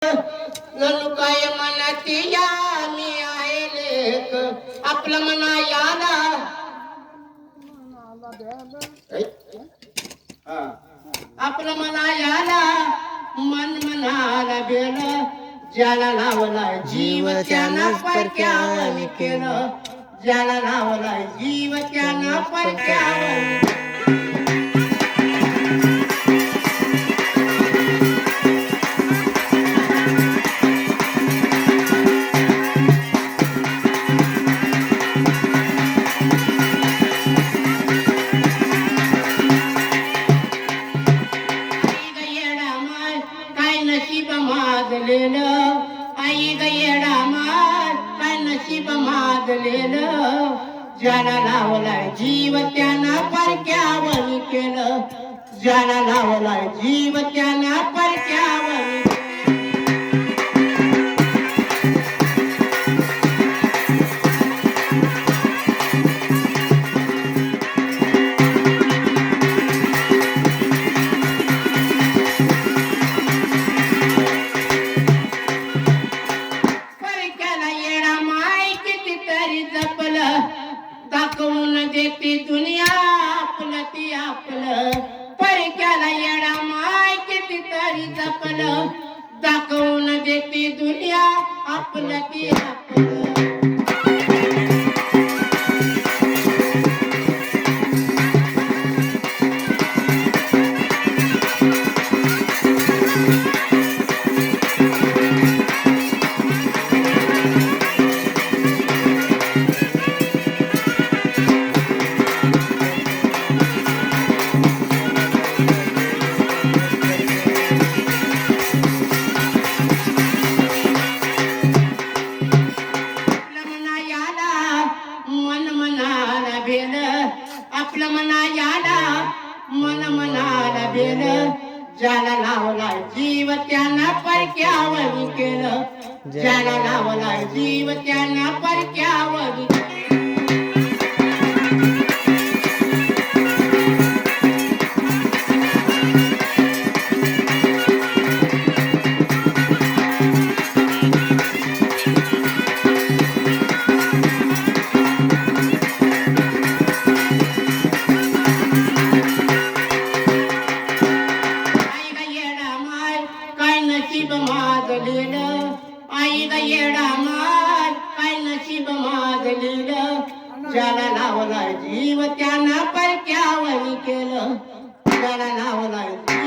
ननु काय मनाती या मी आहे लेख आपलं मना याला आपलं मना याला मन मनाला बेल ज्याला लावला जीव त्यानं परक्यावनी केलं ज्याला लावला जीव त्यानं परक्यावनी आई गयेडा मार काय नशीब माजलेलं ज्याला लावलाय जीव त्यानं परक्यावनी केलं ज्याला लावलाय जीव त्यानं परक्यावनी दाखवून देते दुनिया आपलं ती आपलं परक्याला येडा माय कितीतरी जपलं दाखवून देते दुनिया आपलं ती आपलं आपलं मना याला मन मनाला बेल ज्याला लावला जीव त्यानं परक्यावनी केलं ज्याला लावला जीव त्यानं परक्यावनी नशीब माजलेलं आई ग येडा माय काय नशीब माजलेलं ज्याला लावलाय जीव त्यानं परक्यावनी केलं ज्याला लावलाय